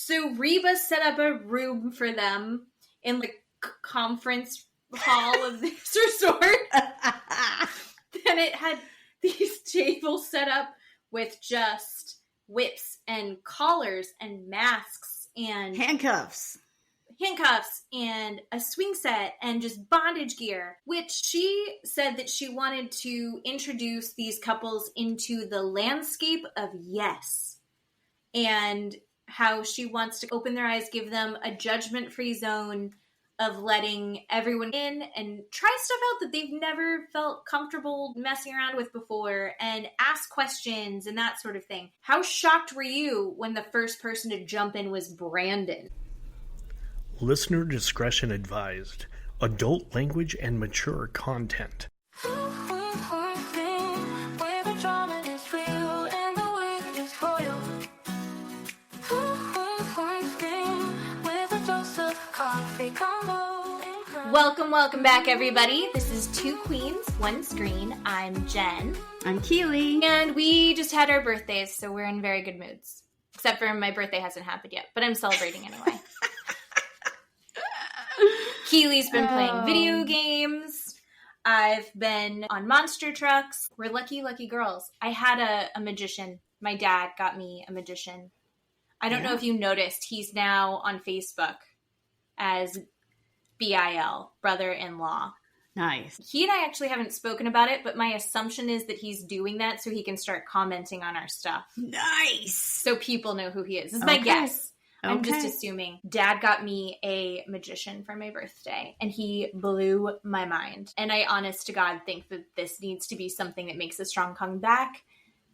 So Reba set up a room for them in the conference hall of this resort. And it had these tables set up with just whips and collars and masks and handcuffs and a swing set and just bondage gear, which she said that she wanted to introduce these couples into the landscape of yes, and how she wants to open their eyes, give them a judgment-free zone of letting everyone in and try stuff out that they've never felt comfortable messing around with before, and ask questions and that sort of thing. How shocked were you when the first person to jump in was Brandon? Listener discretion advised. Adult language and mature content. Welcome back, everybody. This is Two Queens, One Screen. I'm Jen. I'm Keeley. And we just had our birthdays, so we're in very good moods. Except for my birthday hasn't happened yet, but I'm celebrating anyway. Keeley's been playing video games. I've been on monster trucks. We're lucky girls. I had a magician. My dad got me a magician. I don't know if you noticed, he's now on Facebook as BIL, brother-in-law. Nice. He and I actually haven't spoken about it, but my assumption is that he's doing that so he can start commenting on our stuff. Nice. So people know who he is. This is my guess. I'm just assuming. Dad got me a magician for my birthday, and he blew my mind. And I, honest to God, think that this needs to be something that makes a strong comeback.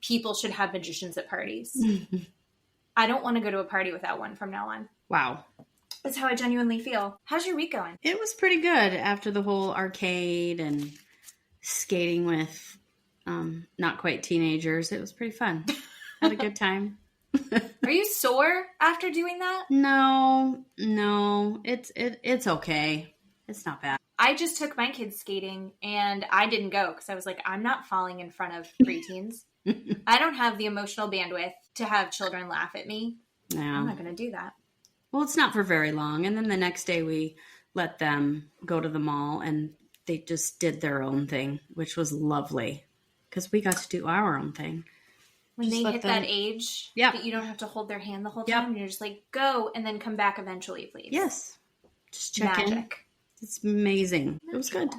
People should have magicians at parties. I don't want to go to a party without one from now on. Wow. That's how I genuinely feel. How's your week going? It was pretty good after the whole arcade and skating with not quite teenagers. It was pretty fun. Had a good time. Are you sore after doing that? No, it's okay. It's not bad. I just took my kids skating and I didn't go because I was like, I'm not falling in front of preteens. I don't have the emotional bandwidth to have children laugh at me. No. I'm not going to do that. Well, it's not for very long. And then the next day we let them go to the mall and they just did their own thing, which was lovely because we got to do our own thing. When they hit that age that you don't have to hold their hand the whole time, and you're just like, go, and then come back eventually, please. Yes. Just check in. It's amazing. It was good.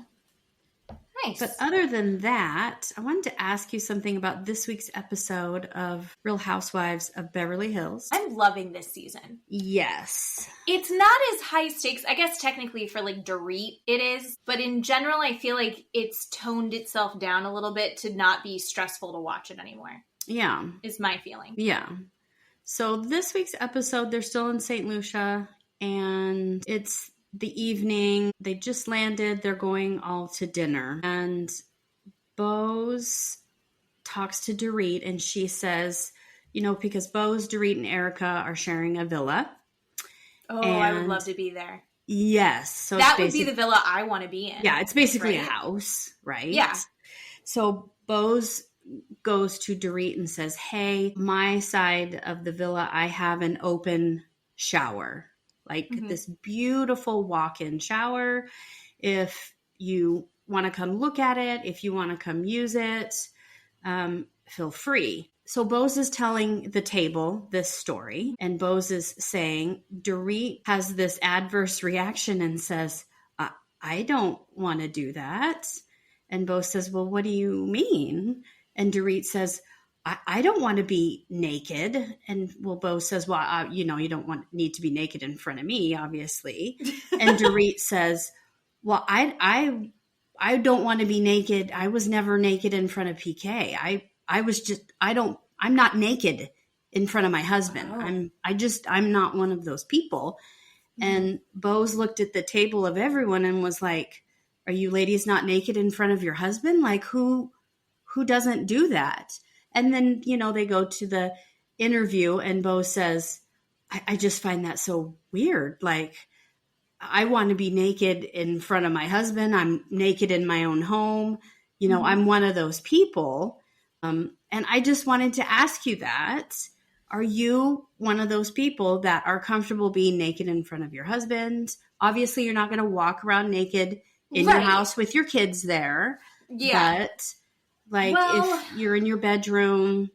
Nice. But other than that, I wanted to ask you something about this week's episode of Real Housewives of Beverly Hills. I'm loving this season. Yes. It's not as high stakes. I guess technically for like Dorit it is. But in general, I feel like it's toned itself down a little bit to not be stressful to watch it anymore. Yeah. Is my feeling. Yeah. So this week's episode, they're still in St. Lucia, and it's the evening. They just landed. They're going all to dinner. And Bose talks to Dorit, and she says, because Bose, Dorit, and Erica are sharing a villa. Oh, I would love to be there. Yes. So that would be the villa I want to be in. Yeah, it's basically a house, right? Yeah. So Bose goes to Dorit and says, hey, my side of the villa, I have an open shower, like this beautiful walk-in shower. If you want to come look at it, if you want to come use it, feel free. So Bose is telling the table this story, and Bose is saying, Dorit has this adverse reaction and says, I don't want to do that. And Bose says, well, what do you mean? And Dorit says, I don't want to be naked. And Bose says, well, you don't need to be naked in front of me, obviously. And Dorit says, well, I don't want to be naked. I was never naked in front of PK. I'm not naked in front of my husband. Oh. I'm not one of those people. Mm-hmm. And Bose looked at the table of everyone and was like, are you ladies not naked in front of your husband? Like who doesn't do that? And then, they go to the interview and Bose says, I just find that so weird. Like, I want to be naked in front of my husband. I'm naked in my own home. I'm one of those people. And I just wanted to ask you that. Are you one of those people that are comfortable being naked in front of your husband? Obviously, you're not going to walk around naked in your house with your kids there. Yeah. But, like, if you're in your bedroom,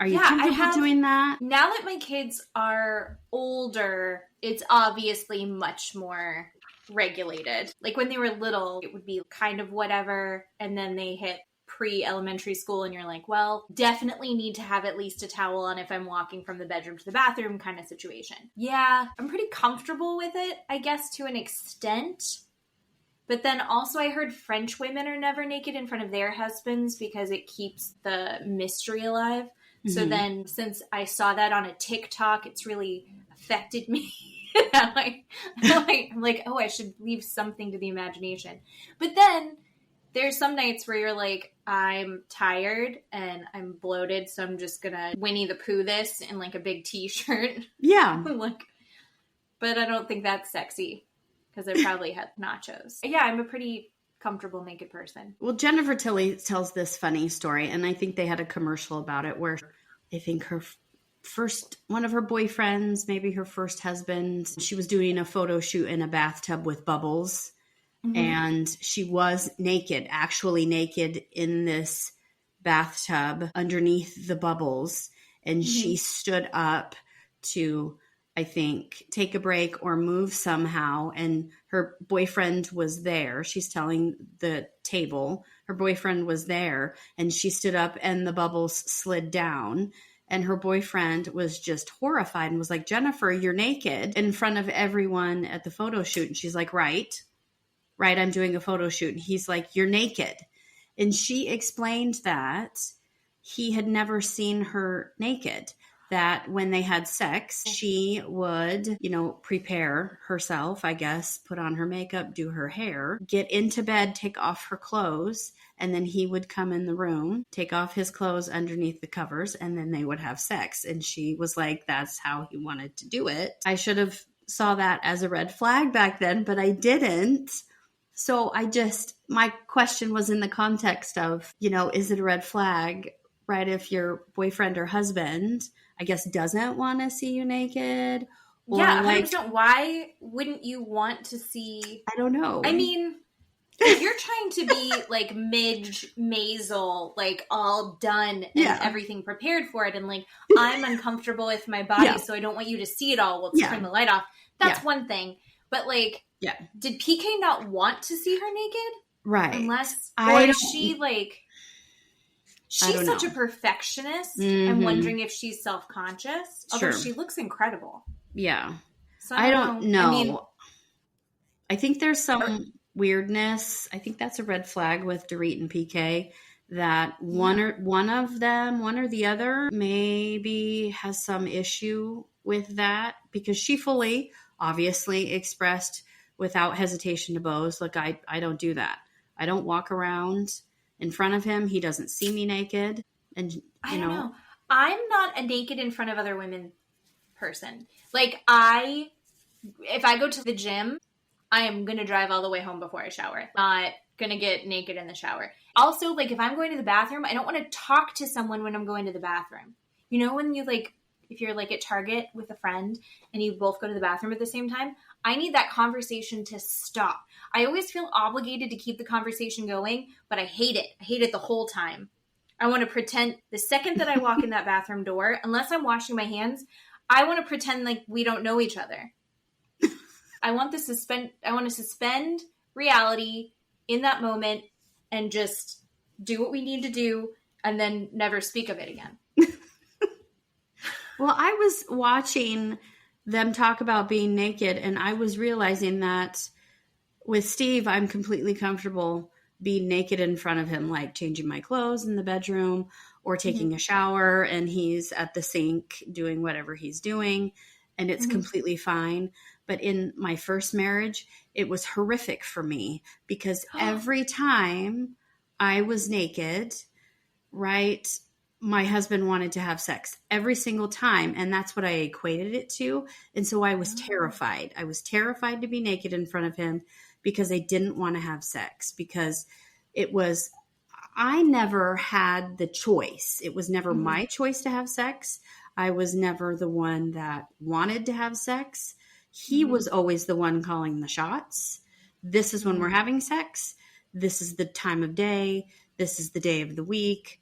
are you comfortable doing that? Now that my kids are older, it's obviously much more regulated. Like, when they were little, it would be kind of whatever, and then they hit pre-elementary school and you're like, well, definitely need to have at least a towel on if I'm walking from the bedroom to the bathroom kind of situation. Yeah, I'm pretty comfortable with it, I guess, to an extent. But then also I heard French women are never naked in front of their husbands because it keeps the mystery alive. Mm-hmm. So then since I saw that on a TikTok, it's really affected me. I'm like, oh, I should leave something to the imagination. But then there's some nights where you're like, I'm tired and I'm bloated, so I'm just gonna Winnie the Pooh this in like a big t-shirt. Yeah. But I don't think that's sexy because I probably had nachos. Yeah, I'm a pretty comfortable naked person. Well, Jennifer Tilly tells this funny story, and I think they had a commercial about it where I think her one of her boyfriends, maybe her first husband, she was doing a photo shoot in a bathtub with bubbles. Mm-hmm. And she was naked, actually naked in this bathtub underneath the bubbles. And mm-hmm. she stood up to, I think, take a break or move somehow. And her boyfriend was there. She's telling the table, her boyfriend was there. And she stood up and the bubbles slid down. And her boyfriend was just horrified and was like, Jennifer, you're naked in front of everyone at the photo shoot. And she's like, right, I'm doing a photo shoot. And he's like, you're naked. And she explained that he had never seen her naked, that when they had sex, she would, prepare herself, I guess, put on her makeup, do her hair, get into bed, take off her clothes, and then he would come in the room, take off his clothes underneath the covers, and then they would have sex. And she was like, that's how he wanted to do it. I should have saw that as a red flag back then, but I didn't. So my question was in the context of, is it a red flag, right? If your boyfriend or husband, I guess, doesn't want to see you naked? Or yeah, 100%. Why wouldn't you want to see? I don't know. I mean, if you're trying to be like Midge Maisel, like all done and everything prepared for it, and like, I'm uncomfortable with my body, so I don't want you to see it all. Let's turn the light off. That's one thing. But like, did PK not want to see her naked? Right. Unless, or is she like, she's such a perfectionist. Mm-hmm. I'm wondering if she's self-conscious. Although she looks incredible. Yeah. So I don't know. I mean, I think there's some weirdness. I think that's a red flag with Dorit and PK, that one of them, one or the other, maybe has some issue with that, because she fully, obviously, expressed without hesitation to Bose, look, I don't do that. I don't walk around in front of him. He doesn't see me naked. And I don't know. I'm not a naked in front of other women person. Like, if I go to the gym, I am going to drive all the way home before I shower. Not going to get naked in the shower. Also, like, if I'm going to the bathroom, I don't want to talk to someone when I'm going to the bathroom. When you, like, if you're, like, at Target with a friend and you both go to the bathroom at the same time, I need that conversation to stop. I always feel obligated to keep the conversation going, but I hate it. I hate it the whole time. I want to pretend the second that I walk in that bathroom door, unless I'm washing my hands, I want to pretend like we don't know each other. I want to suspend reality in that moment and just do what we need to do and then never speak of it again. Well, I was watching them talk about being naked, and I was realizing that with Steve, I'm completely comfortable being naked in front of him, like changing my clothes in the bedroom or taking a shower, and he's at the sink doing whatever he's doing, and it's completely fine. But in my first marriage, it was horrific for me because every time I was naked, right, my husband wanted to have sex every single time. And that's what I equated it to. And so I was terrified. I was terrified to be naked in front of him because I didn't want to have sex, because it was, I never had the choice. It was never my choice to have sex. I was never the one that wanted to have sex. He was always the one calling the shots. This is when we're having sex. This is the time of day. This is the day of the week,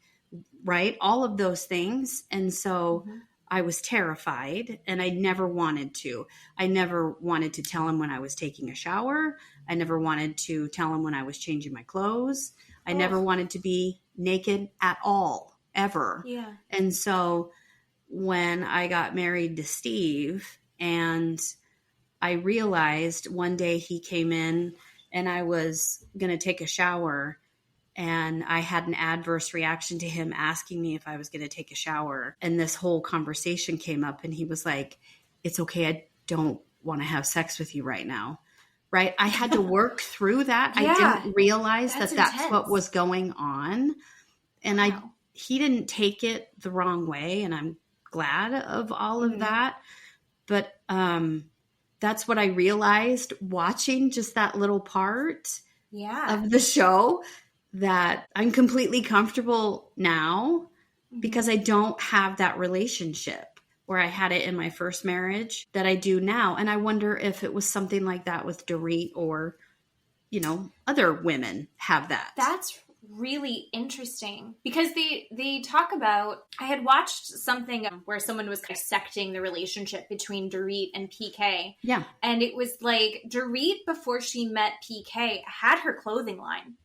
right? All of those things. And so I was terrified, and I never wanted to. I never wanted to tell him when I was taking a shower. I never wanted to tell him when I was changing my clothes. I never wanted to be naked at all, ever. Yeah. And so when I got married to Steve, and I realized one day he came in and I was going to take a shower, and I had an adverse reaction to him asking me if I was going to take a shower. And this whole conversation came up, and he was like, it's okay. I don't want to have sex with you right now. Right. I had to work through that. Yeah, I didn't realize that's intense. what was going on. And he didn't take it the wrong way. And I'm glad of all of that. But that's what I realized watching just that little part of the show, that I'm completely comfortable now because I don't have that relationship where I had it in my first marriage that I do now. And I wonder if it was something like that with Dorit, or, you know, other women have that. That's really interesting, because they talk about, I had watched something where someone was dissecting the relationship between Dorit and PK. Yeah. And it was like, Dorit, before she met PK, had her clothing line.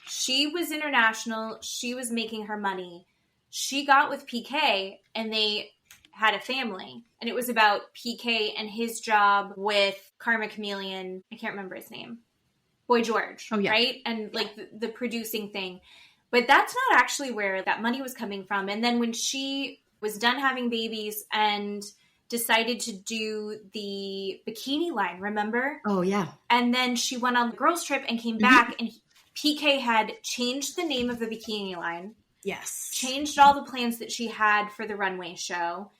She was international. She was making her money. She got with PK, and they had a family, and it was about PK and his job with Karma Chameleon. I can't remember his name. Boy George, right? And like the producing thing. But that's not actually where that money was coming from. And then when she was done having babies and decided to do the bikini line, remember? Oh, yeah. And then she went on the girls' trip and came back, and PK had changed the name of the bikini line. Yes. Changed all the plans that she had for the runway show,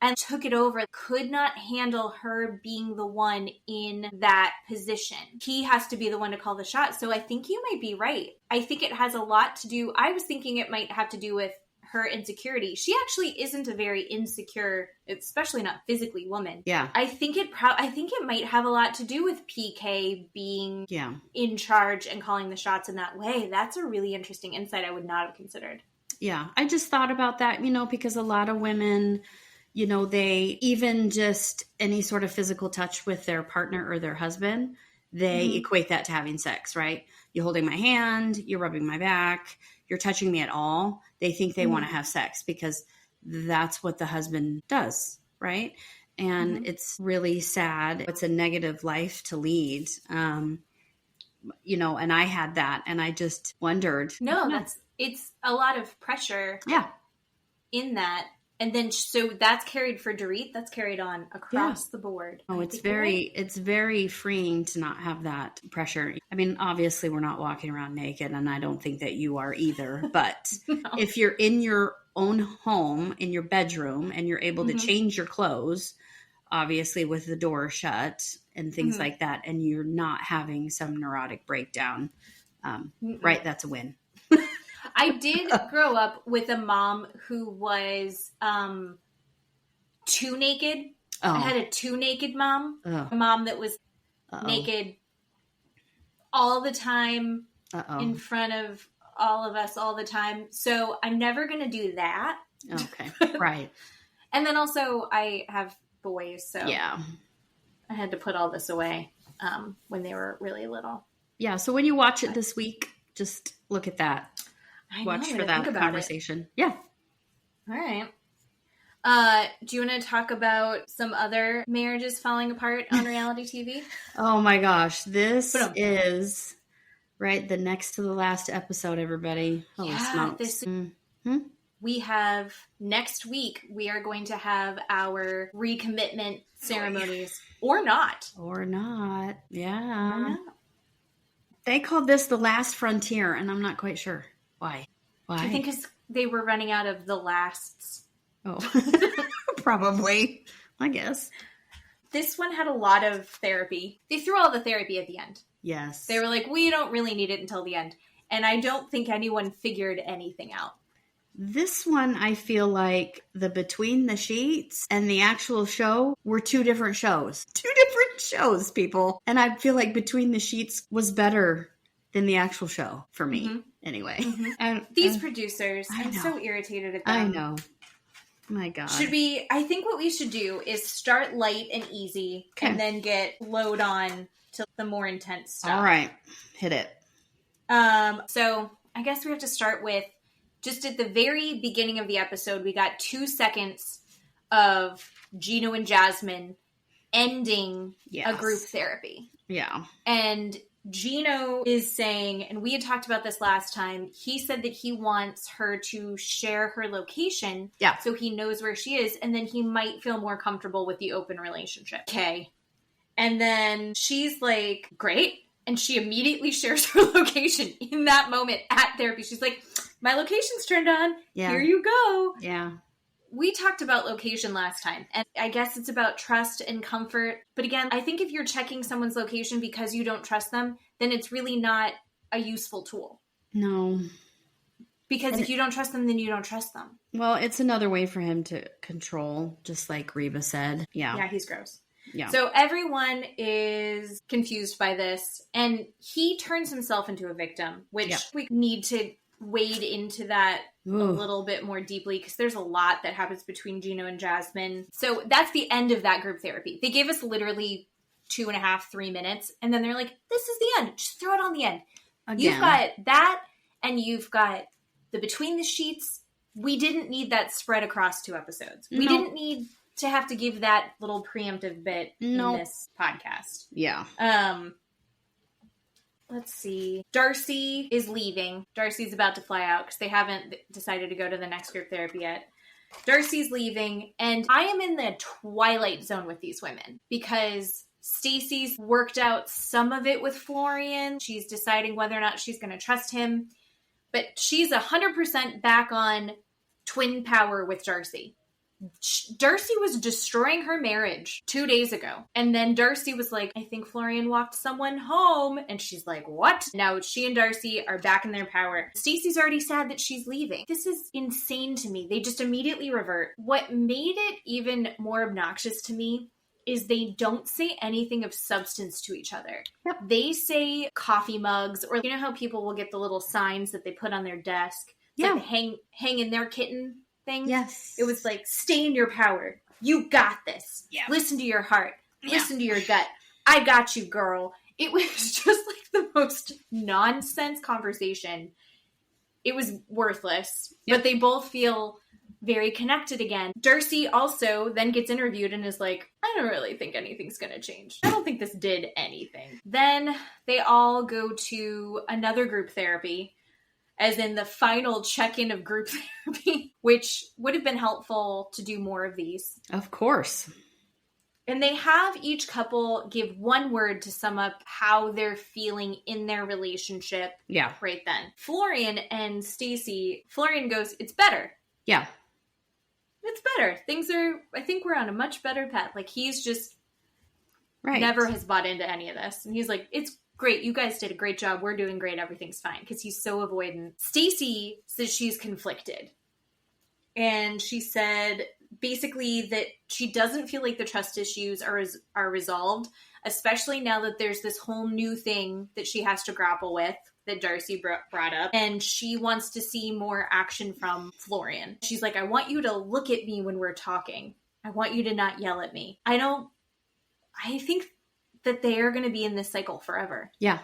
and took it over. Could not handle her being the one in that position. He has to be the one to call the shot. So I think you might be right. I think it has a lot to do. I was thinking it might have to do with her insecurity. She actually isn't a very insecure, especially not physically, woman. Yeah. I think it might have a lot to do with PK being in charge and calling the shots in that way. That's a really interesting insight I would not have considered. Yeah. I just thought about that, you know, because a lot of women, you know, they even just any sort of physical touch with their partner or their husband, they equate that to having sex, right? You're holding my hand, you're rubbing my back, you're touching me at all. They think they want to have sex because that's what the husband does, right? And it's really sad. It's a negative life to lead, you know, and I had that, and I just wondered. It's a lot of pressure in that. And then, so that's carried for Dorit. That's carried on across the board. Oh, it's very freeing to not have that pressure. I mean, obviously we're not walking around naked, and I don't think that you are either. But if you're in your own home, in your bedroom, and you're able to change your clothes, obviously with the door shut and things like that, and you're not having some neurotic breakdown, right? That's a win. I did grow up with a mom who was too naked. I had a too naked mom. A mom that was naked all the time in front of all of us all the time. So I'm never going to do that. Okay. Right. And then also I have boys. So yeah, I had to put all this away when they were really little. Yeah. So when you watch it this week, just look at that. Watch for that conversation. Yeah. All right. Do you want to talk about some other marriages falling apart on reality TV? Oh my gosh. This is the next to the last episode, everybody. Holy smokes. We have next week, we are going to have our recommitment ceremonies or not. Or not. Yeah. Or not. They called this the last frontier, and I'm not quite sure. Why? I think because they were running out of the lasts. Oh, probably. I guess. This one had a lot of therapy. They threw all the therapy at the end. Yes. They were like, we don't really need it until the end. And I don't think anyone figured anything out. This one, I feel like the Between the Sheets and the actual show were two different shows. Two different shows, people. And I feel like Between the Sheets was better than the actual show for me, anyway. And these producers, I'm so irritated at them. I know. My God. I think what we should do is start light and easy and then get load on to the more intense stuff. All right. Hit it. So I guess we have to start with just at the very beginning of the episode, we got 2 seconds of Gino and Jasmine ending a group therapy. Yeah. And Gino is saying, and we had talked about this last time, he said that he wants her to share her location so he knows where she is, and then he might feel more comfortable with the open relationship. Okay. And then she's like, great. And she immediately shares her location in that moment at therapy. She's like, my location's turned on. Yeah. Here you go. Yeah. We talked about location last time, and I guess it's about trust and comfort. But again, I think if you're checking someone's location because you don't trust them, then it's really not a useful tool. No. Because if you don't trust them, then you don't trust them. Well, it's another way for him to control, just like Reba said. Yeah. Yeah, he's gross. Yeah. So everyone is confused by this, and he turns himself into a victim, which we need to wade into that a little bit more deeply, because there's a lot that happens between Gino and Jasmine. So that's the end of that group therapy. They gave us literally 2.5, 3 minutes, and then they're like, this is the end. Just throw it on the end. Again. You've got that, and you've got the Between the Sheets. We didn't need that spread across 2 episodes. We didn't need to have to give that little preemptive bit in this podcast. Yeah. Let's see. Darcey is leaving. Darcey's about to fly out because they haven't decided to go to the next group therapy yet. Darcey's leaving, and I am in the twilight zone with these women because Stacy's worked out some of it with Florian. She's deciding whether or not she's going to trust him, but she's 100% back on twin power with Darcey. Darcey was destroying her marriage 2 days ago. And then Darcey was like, I think Florian walked someone home. And she's like, what? Now she and Darcey are back in their power. Stacy's already sad that she's leaving. This is insane to me. They just immediately revert. What made it even more obnoxious to me is they don't say anything of substance to each other. Yep. They say coffee mugs, or you know how people will get the little signs that they put on their desk? It's like hang in their kitten thing. Yes. It was like, stay in your power. You got this. Yeah. Listen to your heart. Listen to your gut. I got you, girl. It was just like the most nonsense conversation. It was worthless. Yep. But they both feel very connected again. Darcey also then gets interviewed and is like, I don't really think anything's going to change. I don't think this did anything. Then they all go to another group therapy, as in the final check-in of group therapy, which would have been helpful to do more of these. Of course. And they have each couple give one word to sum up how they're feeling in their relationship. Yeah. Right then. Florian and Stacy, Florian goes, it's better. Yeah. It's better. I think we're on a much better path. Like, he's just never has bought into any of this. And he's like, it's great. You guys did a great job. We're doing great. Everything's fine. Because he's so avoidant. Stacy says she's conflicted. And she said basically that she doesn't feel like the trust issues are resolved, especially now that there's this whole new thing that she has to grapple with that Darcey brought up. And she wants to see more action from Florian. She's like, I want you to look at me when we're talking. I want you to not yell at me. I think that they are going to be in this cycle forever. Yeah.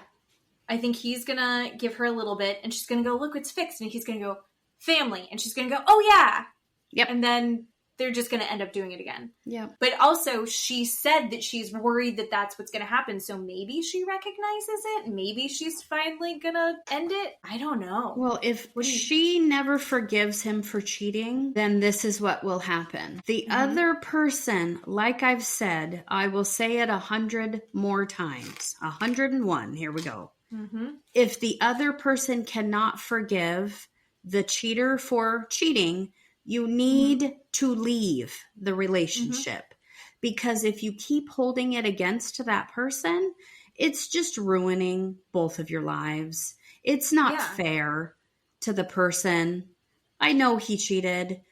I think he's going to give her a little bit and she's going to go, look, it's fixed. And he's going to go, family. And she's going to go, oh yeah. Yep. And then they're just going to end up doing it again. Yeah. But also she said that she's worried that that's what's going to happen. So maybe she recognizes it. Maybe she's finally going to end it. I don't know. Well, if she never forgives him for cheating, then this is what will happen. The other person, like I've said, I will say it 100 more times. 101. Here we go. Mm-hmm. If the other person cannot forgive the cheater for cheating, you need to leave the relationship, because if you keep holding it against that person, it's just ruining both of your lives. It's not fair to the person. I know he cheated,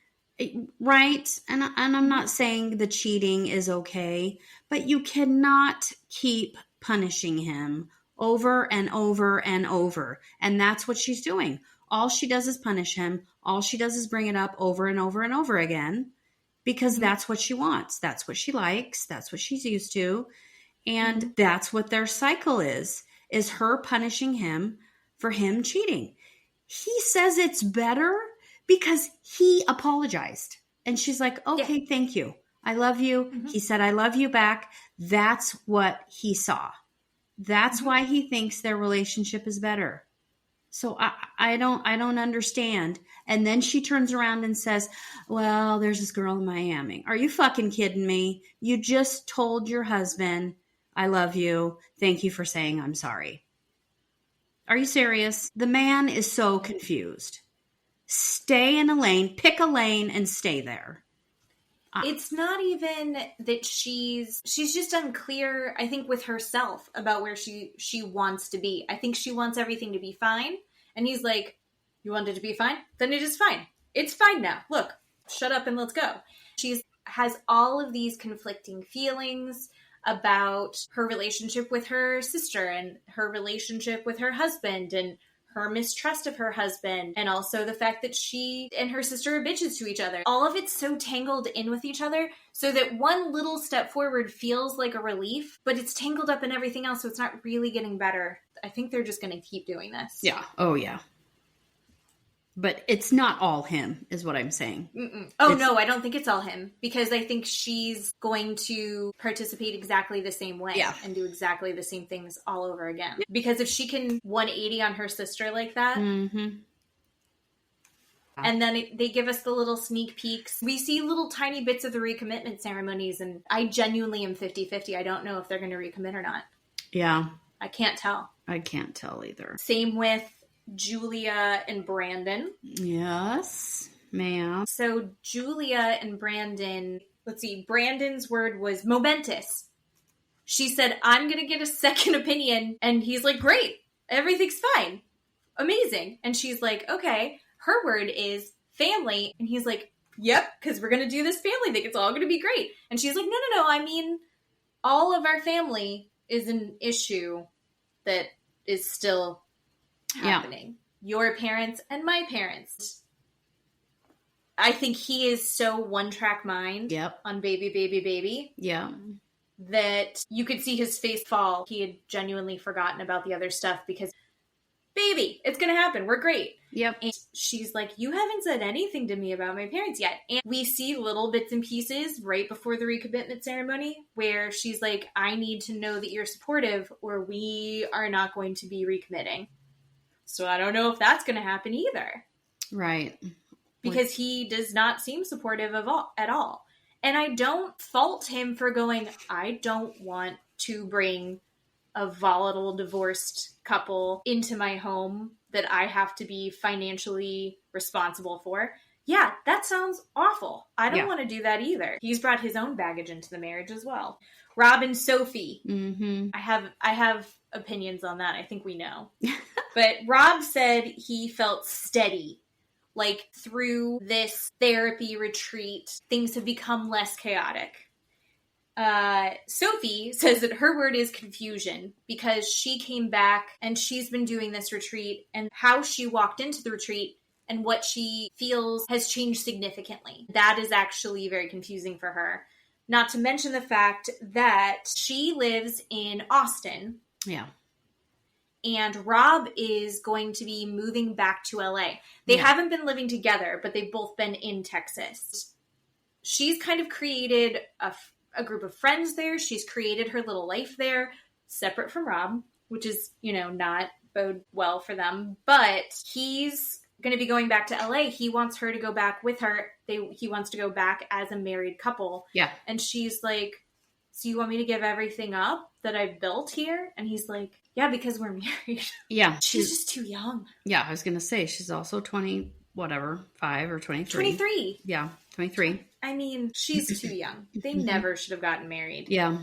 right? And I'm not saying the cheating is okay, but you cannot keep punishing him over and over and over. And that's what she's doing. All she does is punish him. All she does is bring it up over and over and over again because that's what she wants. That's what she likes. That's what she's used to. And that's what their cycle is her punishing him for him cheating. He says it's better because he apologized. And she's like, okay, thank you. I love you. He said, I love you back. That's what he saw. That's why he thinks their relationship is better. So I don't understand. And then she turns around and says, well, there's this girl in Miami. Are you fucking kidding me? You just told your husband, I love you. Thank you for saying I'm sorry. Are you serious? The man is so confused. Stay in a lane, pick a lane and stay there. It's not even that she's just unclear, I think, with herself about where she wants to be. I think she wants everything to be fine. And he's like, you want it to be fine? Then it is fine. It's fine now. Look, shut up and let's go. She has all of these conflicting feelings about her relationship with her sister and her relationship with her husband and her mistrust of her husband, and also the fact that she and her sister are bitches to each other. All of it's so tangled in with each other so that one little step forward feels like a relief, but it's tangled up in everything else, so it's not really getting better. I think they're just going to keep doing this. Yeah. Oh, yeah. But it's not all him, is what I'm saying. No, I don't think it's all him. Because I think she's going to participate exactly the same way. Yeah. And do exactly the same things all over again. Because if she can 180 on her sister like that... And then they give us the little sneak peeks. We see little tiny bits of the recommitment ceremonies. And I genuinely am 50-50. I don't know if they're going to recommit or not. Yeah. I can't tell. I can't tell either. Same with Julia and Brandon. Yes, ma'am. So Julia and Brandon, let's see, Brandon's word was momentous. She said, I'm going to get a second opinion. And he's like, great, everything's fine. Amazing. And she's like, okay. Her word is family. And he's like, yep, because we're going to do this family thing. It's all going to be great. And she's like, no. I mean, all of our family is an issue that is still happening. Your parents and my parents. I think he is so one-track mind on baby. Yeah. That you could see his face fall. He had genuinely forgotten about the other stuff because, baby, it's going to happen. We're great. Yep. And she's like, you haven't said anything to me about my parents yet. And we see little bits and pieces right before the recommitment ceremony where she's like, I need to know that you're supportive or we are not going to be recommitting. So I don't know if that's going to happen either. Right. Because he does not seem supportive at all. And I don't fault him for going, I don't want to bring a volatile divorced couple into my home that I have to be financially responsible for. Yeah, that sounds awful. I don't want to do that either. He's brought his own baggage into the marriage as well. Rob and Sophie. I have opinions on that. I think we know. But Rob said he felt steady. Like through this therapy retreat, things have become less chaotic. Sophie says that her word is confusion because she came back and she's been doing this retreat and how she walked into the retreat and what she feels has changed significantly. That is actually very confusing for her. Not to mention the fact that she lives in Austin. Yeah. And Rob is going to be moving back to LA. They haven't been living together, but they've both been in Texas. She's kind of created a group of friends there. She's created her little life there, separate from Rob, which is, not bode well for them. But he's going to be going back to LA. He wants her to go back with her. He wants to go back as a married couple. Yeah. And she's like, so you want me to give everything up that I've built here? And he's like, yeah, because we're married. Yeah. She's just too young. Yeah, I was going to say, she's also 20, whatever, 5 or 23. 23. Yeah, 23. I mean, she's too young. They never should have gotten married. Yeah.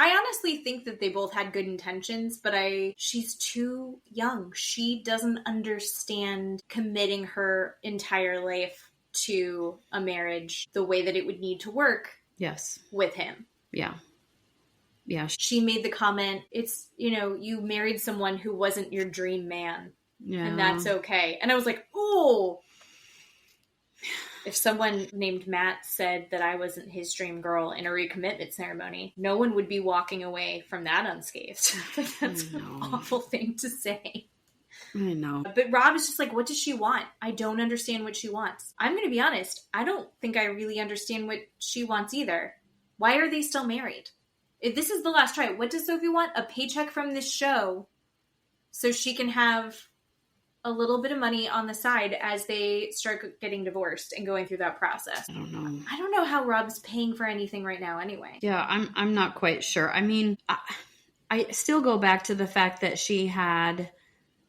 I honestly think that they both had good intentions, but she's too young. She doesn't understand committing her entire life to a marriage the way that it would need to work. Yes. With him. Yeah. Yeah. She made the comment, it's, you married someone who wasn't your dream man. Yeah. And that's okay. And I was like, oh, if someone named Matt said that I wasn't his dream girl in a recommitment ceremony, no one would be walking away from that unscathed. That's an awful thing to say. I know. But Rob is just like, what does she want? I don't understand what she wants. I'm going to be honest. I don't think I really understand what she wants either. Why are they still married? If this is the last try, what does Sophie want? A paycheck from this show so she can have a little bit of money on the side as they start getting divorced and going through that process. I don't know. I don't know how Rob's paying for anything right now anyway. Yeah, I'm not quite sure. I mean, I still go back to the fact that she had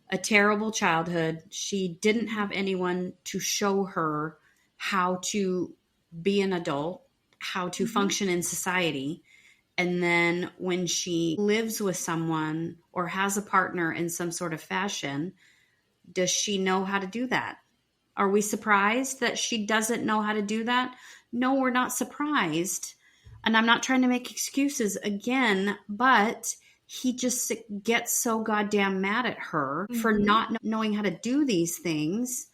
a terrible childhood. She didn't have anyone to show her how to be an adult, how to function in society. And then when she lives with someone or has a partner in some sort of fashion, does she know how to do that? Are we surprised that she doesn't know how to do that? No, we're not surprised. And I'm not trying to make excuses again, but he just gets so goddamn mad at her for not knowing how to do these things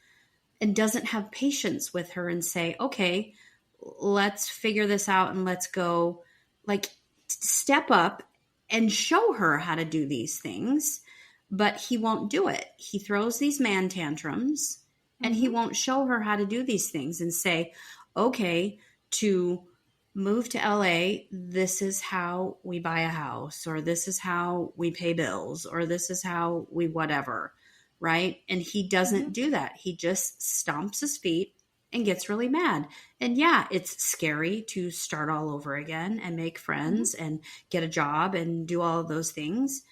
and doesn't have patience with her and say, okay, let's figure this out and let's go step up and show her how to do these things. But he won't do it. He throws these man tantrums and he won't show her how to do these things and say, okay, to move to LA, this is how we buy a house, or this is how we pay bills, or this is how we whatever, right? And he doesn't do that. He just stomps his feet and gets really mad. And yeah, it's scary to start all over again and make friends and get a job and do all of those things.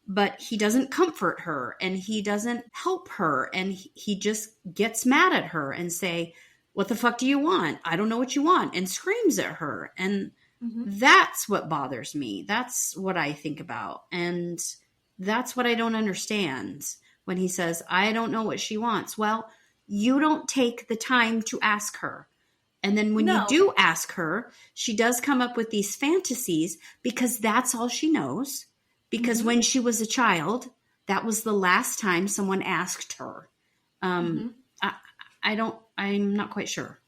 But he doesn't comfort her and he doesn't help her. And he just gets mad at her and say, what the fuck do you want? I don't know what you want. And screams at her. And that's what bothers me. That's what I think about. And that's what I don't understand when he says, I don't know what she wants. Well, you don't take the time to ask her. And then when you do ask her, she does come up with these fantasies because that's all she knows. Because when she was a child, that was the last time someone asked her. I'm not quite sure.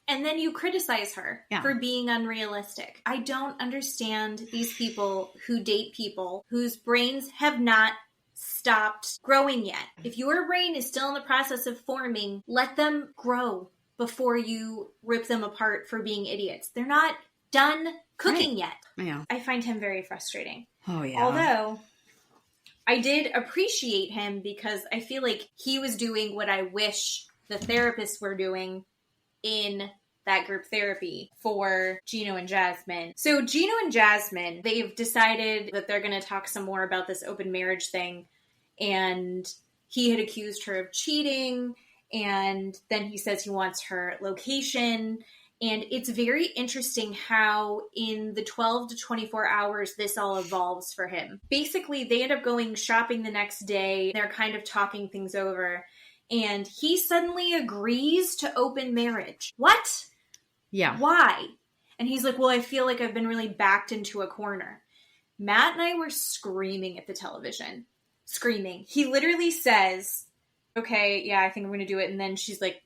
And then you criticize her for being unrealistic. I don't understand these people who date people whose brains have not stopped growing yet. If your brain is still in the process of forming, let them grow before you rip them apart for being idiots. They're not done cooking yet. Yeah. I find him very frustrating. Oh, yeah. Although I did appreciate him because I feel like he was doing what I wish the therapists were doing in that group therapy for Gino and Jasmine. So Gino and Jasmine, they've decided that they're going to talk some more about this open marriage thing. And he had accused her of cheating. And then he says he wants her location. And it's very interesting how in the 12 to 24 hours this all evolves for him. Basically, they end up going shopping the next day. They're kind of talking things over. And he suddenly agrees to open marriage. What? Yeah. Why? And he's like, well, I feel like I've been really backed into a corner. Matt and I were screaming at the television. Screaming. He literally says, okay, yeah, I think I'm going to do it. And then she's like,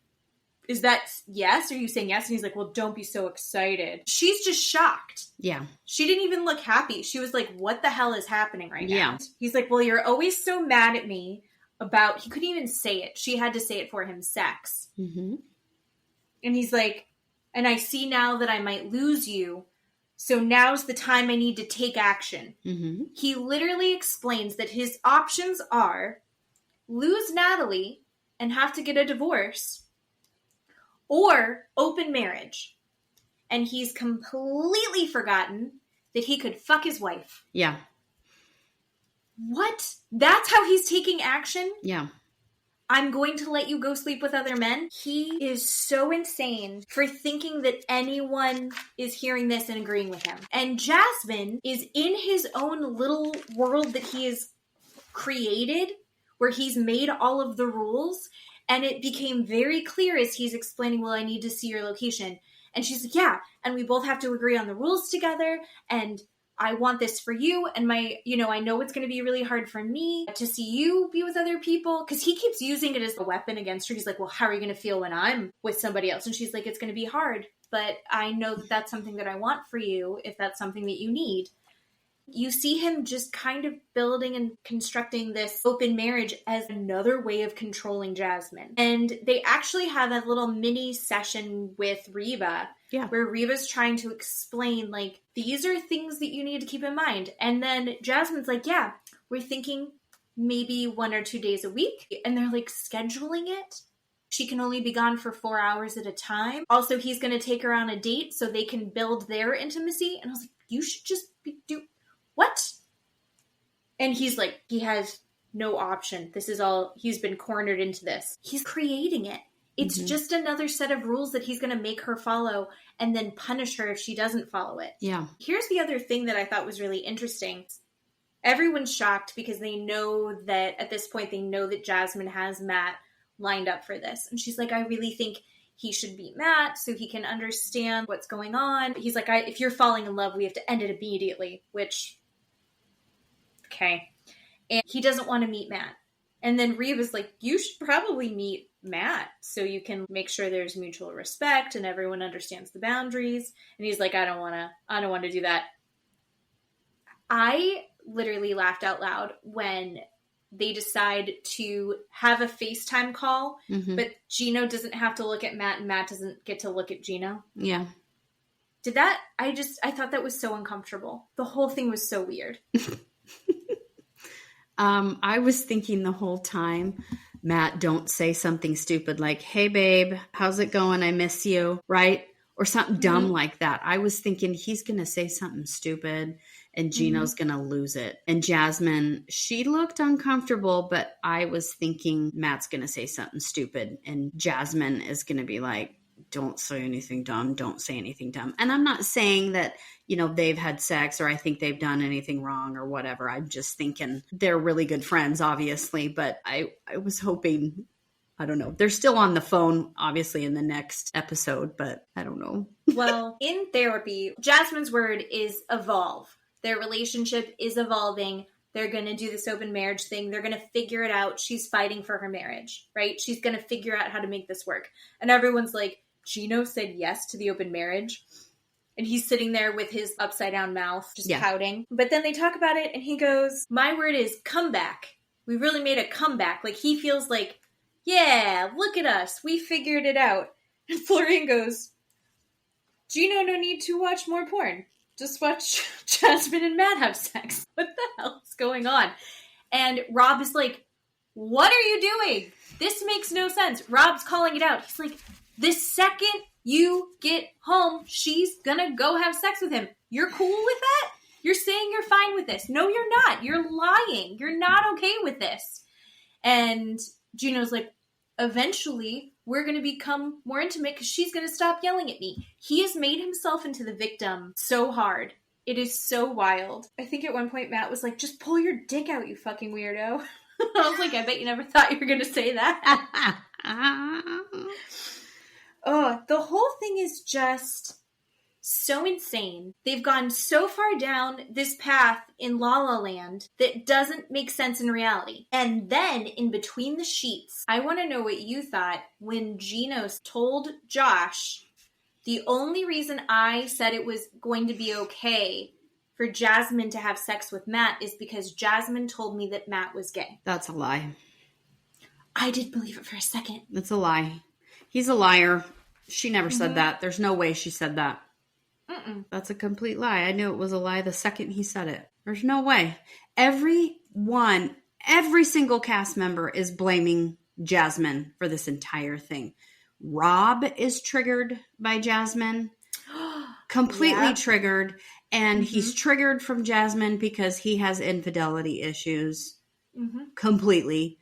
is that yes? Are you saying yes? And he's like, well, don't be so excited. She's just shocked. Yeah. She didn't even look happy. She was like, what the hell is happening right now? Yeah. He's like, well, you're always so mad at me about, he couldn't even say it. She had to say it for him, sex. Mm-hmm. And he's like, and I see now that I might lose you. So now's the time I need to take action. Mm-hmm. He literally explains that his options are lose Natalie and have to get a divorce, or open marriage. And he's completely forgotten that he could fuck his wife. Yeah. What? That's how he's taking action? Yeah. I'm going to let you go sleep with other men. He is so insane for thinking that anyone is hearing this and agreeing with him. And Jasmine is in his own little world that he has created, where he's made all of the rules. And it became very clear as he's explaining, well, I need to see your location. And she's like, yeah. And we both have to agree on the rules together. And I want this for you. And I know it's going to be really hard for me to see you be with other people. Because he keeps using it as a weapon against her. He's like, well, how are you going to feel when I'm with somebody else? And she's like, it's going to be hard. But I know that that's something that I want for you, if that's something that you need. You see him just kind of building and constructing this open marriage as another way of controlling Jasmine. And they actually have a little mini session with Reva, where Reva's trying to explain, like, these are things that you need to keep in mind. And then Jasmine's like, yeah, we're thinking maybe 1 or 2 days a week. And they're like scheduling it. She can only be gone for 4 hours at a time. Also, he's going to take her on a date so they can build their intimacy. And I was like, you should just do what? And he's like, he has no option. This is all, he's been cornered into this. He's creating it. It's just another set of rules that he's going to make her follow and then punish her if she doesn't follow it. Yeah. Here's the other thing that I thought was really interesting. Everyone's shocked because they know that at this point, they know that Jasmine has Matt lined up for this. And she's like, I really think he should beat Matt so he can understand what's going on. He's like, if you're falling in love, we have to end it immediately, which... okay. And he doesn't want to meet Matt. And then Reva's like, you should probably meet Matt so you can make sure there's mutual respect and everyone understands the boundaries. And he's like, I don't want to do that. I literally laughed out loud when they decide to have a FaceTime call, but Gino doesn't have to look at Matt and Matt doesn't get to look at Gino. Yeah. I thought that was so uncomfortable. The whole thing was so weird. I was thinking the whole time, Matt, don't say something stupid like, hey, babe, how's it going? I miss you, right? Or something dumb like that. I was thinking he's going to say something stupid and Gino's going to lose it. And Jasmine, she looked uncomfortable, but I was thinking Matt's going to say something stupid and Jasmine is going to be like, don't say anything dumb. Don't say anything dumb. And I'm not saying that, they've had sex or I think they've done anything wrong or whatever. I'm just thinking they're really good friends, obviously. But I was hoping, I don't know. They're still on the phone, obviously, in the next episode, but I don't know. Well, in therapy, Jasmine's word is evolve. Their relationship is evolving. They're going to do this open marriage thing. They're going to figure it out. She's fighting for her marriage, right? She's going to figure out how to make this work. And everyone's like, Gino said yes to the open marriage. And he's sitting there with his upside down mouth, just pouting. But then they talk about it and he goes, my word is comeback. We really made a comeback. Like he feels like, yeah, look at us. We figured it out. And Florian goes, Gino, no need to watch more porn. Just watch Jasmine and Matt have sex. What the hell is going on? And Rob is like, what are you doing? This makes no sense. Rob's calling it out. He's like, the second you get home, she's gonna go have sex with him. You're cool with that? You're saying you're fine with this. No, you're not. You're lying. You're not okay with this. And Gino's like, eventually, we're going to become more intimate because she's going to stop yelling at me. He has made himself into the victim so hard. It is so wild. I think at one point Matt was like, just pull your dick out, you fucking weirdo. I was like, I bet you never thought you were going to say that. Oh, the whole thing is just so insane. They've gone so far down this path in La La Land that doesn't make sense in reality. And then in between the sheets, I want to know what you thought when Gino told Josh, the only reason I said it was going to be okay for Jasmine to have sex with Matt is because Jasmine told me that Matt was gay. That's a lie. I did believe it for a second. That's a lie. He's a liar. She never said that. There's no way she said that. That's a complete lie. I knew it was a lie the second he said it. There's no way. Every single cast member is blaming Jasmine for this entire thing. Rob is triggered by Jasmine. Completely triggered. And he's triggered from Jasmine because he has infidelity issues. Completely.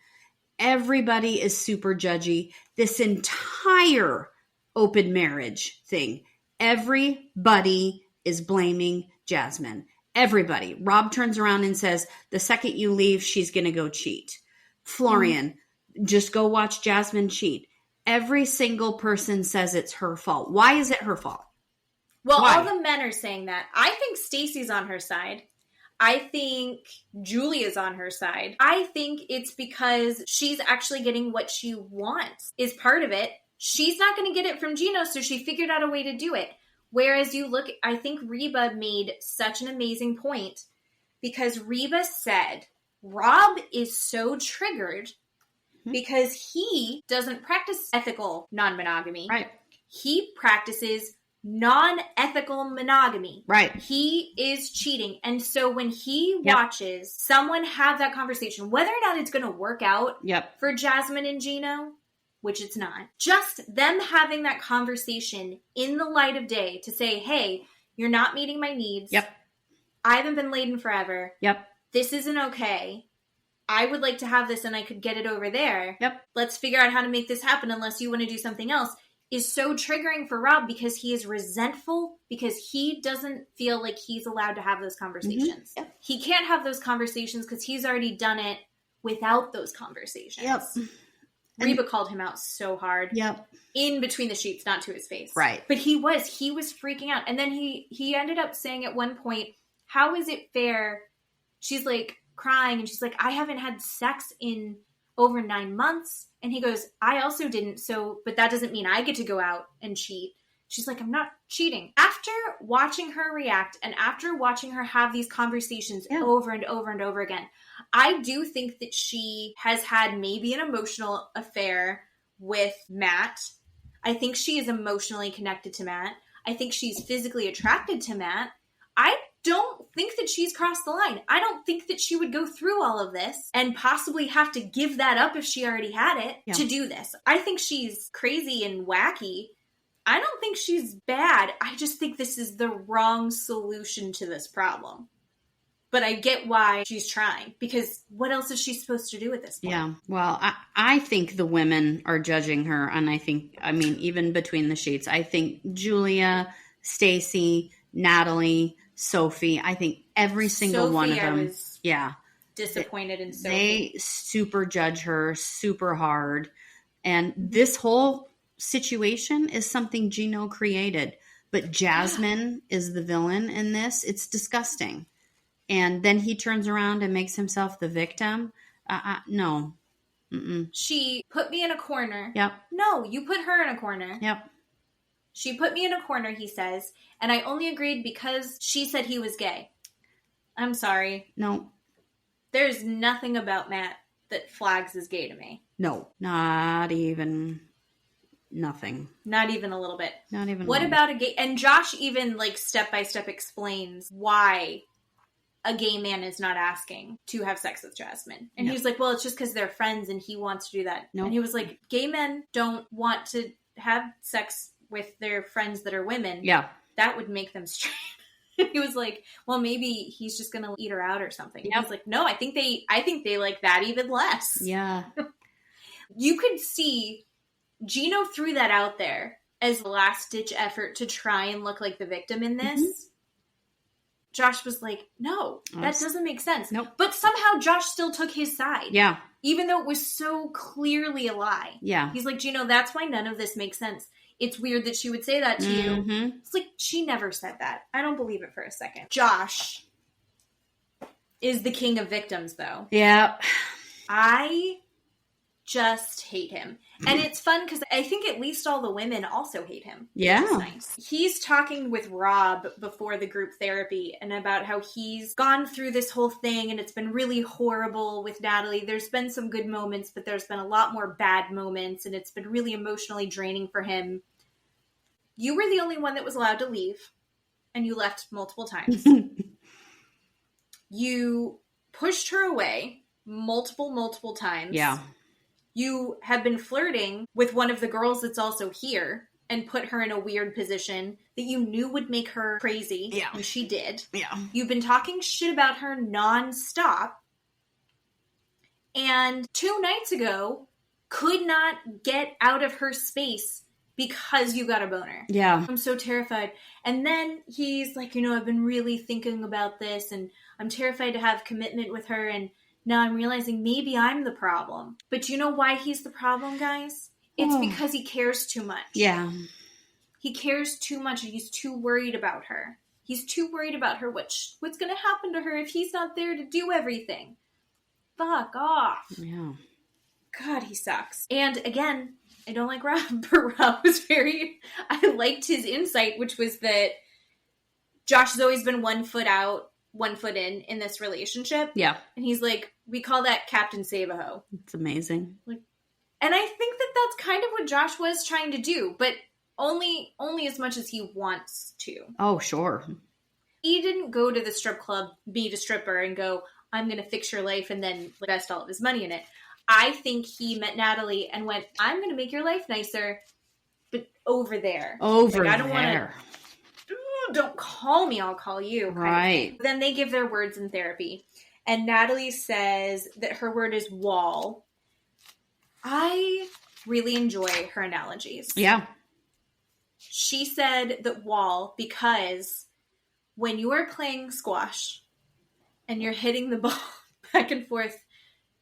everybody is super judgy. This entire open marriage thing, everybody is blaming Jasmine. Everybody. Rob turns around and says, the second you leave, she's going to go cheat. Florian, just go watch Jasmine cheat. Every single person says it's her fault. Why is it her fault? Well, Why? all the men are saying that. I think Stacy's on her side. I think Julia's on her side. I think it's because she's actually getting what she wants is part of it. She's not going to get it from Gino, so she figured out a way to do it. Whereas you look, I think Reba made such an amazing point because Reba said, Rob is so triggered because he doesn't practice ethical non-monogamy. Right. He practices non-ethical monogamy. Right. He is cheating. And so when he watches someone have that conversation, whether or not it's going to work out for Jasmine and Gino, which it's not, just them having that conversation in the light of day to say, hey, you're not meeting my needs. Yep. I haven't been laid in forever. Yep. This isn't okay. I would like to have this and I could get it over there. Yep. Let's figure out how to make this happen unless you want to do something else. Is so triggering for Rob because he is resentful because he doesn't feel like he's allowed to have those conversations. Yep. He can't have those conversations because he's already done it without those conversations. Yep. Reba called him out so hard. Yep. In between the sheets, not to his face. Right. But he was freaking out. And then he ended up saying at one point, how is it fair? She's like crying and she's like, I haven't had sex in over 9 months. And he goes, I also didn't. So, but that doesn't mean I get to go out and cheat. She's like, I'm not cheating. After watching her react and after watching her have these conversations over and over and over again, I do think that she has had maybe an emotional affair with Matt. I think she is emotionally connected to Matt. I think she's physically attracted to Matt. I don't think that she's crossed the line. I don't think that she would go through all of this and possibly have to give that up if she already had it to do this. I think she's crazy and wacky. I don't think she's bad. I just think this is the wrong solution to this problem. But I get why she's trying, because what else is she supposed to do at this point? Yeah. Well, I think the women are judging her. And I mean, even between the sheets, I think Julia, Stacy, Natalie, Sophie, I think every single one of them. Disappointed in Sophie. They super judge her super hard. And this whole situation is something Gino created. But Jasmine is the villain in this. It's disgusting. And then he turns around and makes himself the victim. No. Mm-mm. She put me in a corner. Yep. No, you put her in a corner. Yep. She put me in a corner, he says, and I only agreed because she said he was gay. I'm sorry. No. There's nothing about Matt that flags as gay to me. No. Not even nothing. Not even a little bit. Not even What about a gay... And Josh even, like, step-by-step explains why a gay man is not asking to have sex with Jasmine. And he was like, well, it's just because they're friends and he wants to do that. Nope. And he was like, gay men don't want to have sex with their friends that are women. Yeah. That would make them straight. He was like, well, maybe he's just going to eat her out or something. Yep. He was like, no, I think they like that even less. Yeah. You could see Gino threw that out there as a last-ditch effort to try and look like the victim in this. Mm-hmm. Josh was like, no, that doesn't make sense. Nope. But somehow Josh still took his side. Yeah. Even though it was so clearly a lie. Yeah. He's like, Gino, that's why none of this makes sense. It's weird that she would say that to you. It's like, she never said that. I don't believe it for a second. Josh is the king of victims, though. Yeah. I just hate him. And it's fun because I think at least all the women also hate him. Yeah. Nice. He's talking with Rob before the group therapy and about how he's gone through this whole thing and it's been really horrible with Natalie. There's been some good moments, but there's been a lot more bad moments and it's been really emotionally draining for him. You were the only one that was allowed to leave and you left multiple times. You pushed her away multiple times. Yeah. You have been flirting with one of the girls that's also here and put her in a weird position that you knew would make her crazy. Yeah. And she did. Yeah. You've been talking shit about her nonstop. and 2 nights ago could not get out of her space because you got a boner. Yeah. I'm so terrified. And then he's like, you know, I've been really thinking about this and I'm terrified to have commitment with her. And now I'm realizing maybe I'm the problem. But you know why he's the problem, guys? It's because he cares too much. Yeah. He cares too much and he's too worried about her. He's too worried about her. What's going to happen to her if he's not there to do everything? Fuck off. Yeah. God, he sucks. And again, I don't like Rob, but Rob was I liked his insight, which was that Josh has always been 1 foot out, 1 foot in this relationship. Yeah. And he's like, we call that Captain Save-A-Ho. It's amazing. And I think that that's kind of what Josh was trying to do, but only as much as he wants to. Oh, sure. He didn't go to the strip club, meet a stripper, and go, I'm going to fix your life, and then invest all of his money in it. I think he met Natalie and went, I'm going to make your life nicer, but over there. I don't want to. Don't call me, I'll call you. Right. Then they give their words in therapy. And Natalie says that her word is wall. I really enjoy her analogies. Yeah. She said that wall because when you are playing squash and you're hitting the ball back and forth,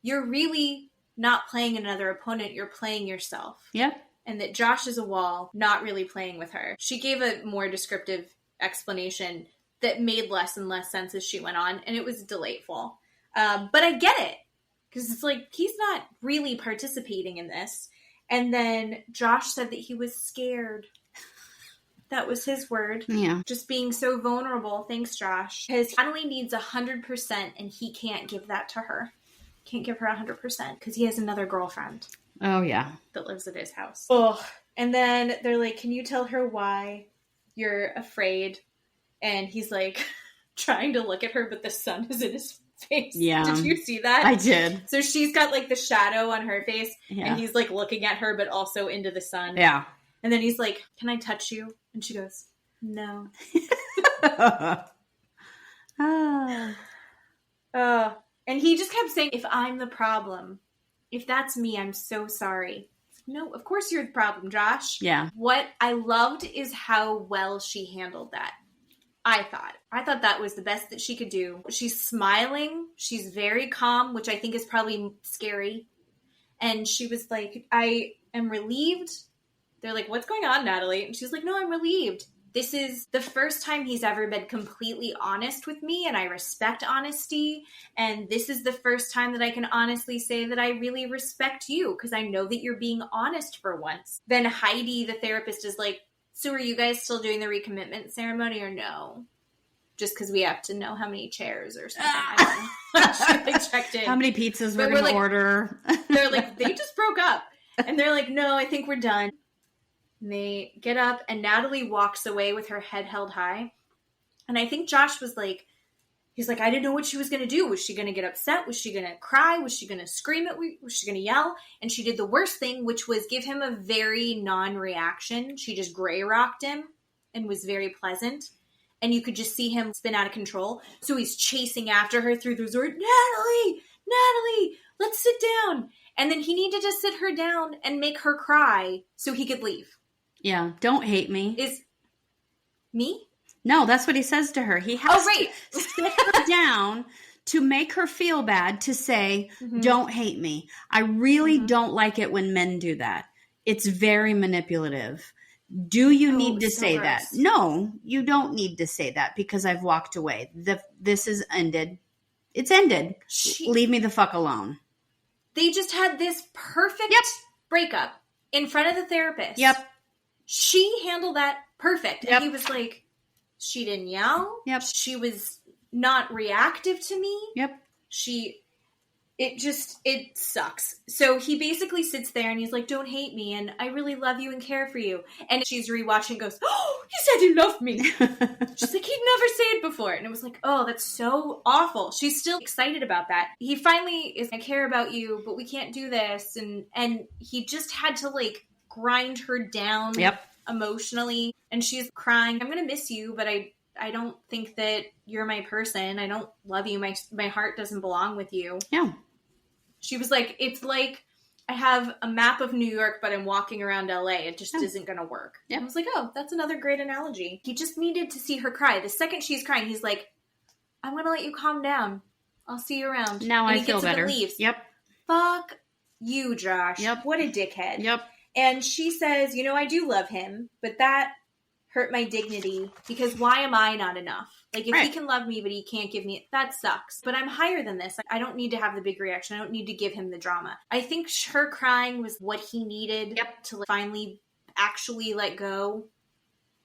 you're really not playing another opponent, you're playing yourself. Yep. And that Josh is a wall, not really playing with her. She gave a more descriptive explanation that made less and less sense as she went on, and it was delightful. But I get it, because it's like, he's not really participating in this. And then Josh said that he was scared. That was his word. Yeah. Just being so vulnerable. Thanks, Josh. Because Natalie needs 100%, and he can't give that to her. Can't give her 100% because he has another girlfriend. Oh, yeah. That lives at his house. Oh, and then they're like, can you tell her why you're afraid? And he's like trying to look at her, but the sun is in his face. Yeah. Did you see that? I did. So she's got like the shadow on her face, Yeah. and he's like looking at her, but also into the sun. Yeah. And then he's like, can I touch you? And she goes, no. And he just kept saying, if I'm the problem, if that's me, I'm so sorry. No, of course you're the problem, Josh. Yeah. What I loved is how well she handled that. I thought that was the best that she could do. She's smiling. She's very calm, which I think is probably scary. And she was like, I am relieved. They're like, what's going on, Natalie? And she's like, no, I'm relieved. This is the first time he's ever been completely honest with me, and I respect honesty. And this is the first time that I can honestly say that I really respect you, because I know that you're being honest for once. Then Heidi, the therapist, is like, so are you guys still doing the recommitment ceremony or no? Just because we have to know how many chairs or something. I don't know. They checked in. How many pizzas we're going to order. They're like, they just broke up. And they're like, no, I think we're done. And they get up, and Natalie walks away with her head held high. And I think Josh was like, he's like, I didn't know what she was going to do. Was she going to get upset? Was she going to cry? Was she going to scream at me? Was she going to yell? And she did the worst thing, which was give him a very non-reaction. She just gray rocked him and was very pleasant. And you could just see him spin out of control. So he's chasing after her through the resort. Natalie, let's sit down. And then he needed to sit her down and make her cry so he could leave. Yeah, don't hate me. Is me? No, that's what he says to her. He has to sit her down to make her feel bad, to say, don't hate me. I really don't like it when men do that. It's very manipulative. Do you need to say that? No, you don't need to say that, because I've walked away. This is ended. It's ended. Leave me the fuck alone. They just had this perfect breakup in front of the therapist. Yep. She handled that perfect. And he was like, she didn't yell. Yep. She was not reactive to me. Yep. It sucks. So he basically sits there and he's like, don't hate me, and I really love you and care for you. And she's rewatching and goes, oh, he said he loved me. She's like, he'd never say it before. And it was like, oh, that's so awful. She's still excited about that. He finally is, I care about you, but we can't do this. And he just had to like grind her down emotionally. And she's crying, I'm going to miss you, but I don't think that you're my person. I don't love you. My heart doesn't belong with you. Yeah. She was like, it's like I have a map of New York, but I'm walking around LA. It just isn't going to work. Yep. I was like, oh, that's another great analogy. He just needed to see her cry. The second she's crying, he's like, I'm going to let you calm down. I'll see you around. Now and I he feel gets up better. and leaves. Yep. Fuck you, Josh. Yep. What a dickhead. Yep. And she says, I do love him, but that hurt my dignity because why am I not enough? Like, if he can love me, but he can't give me, that sucks. But I'm higher than this. I don't need to have the big reaction. I don't need to give him the drama. I think her crying was what he needed to finally actually let go.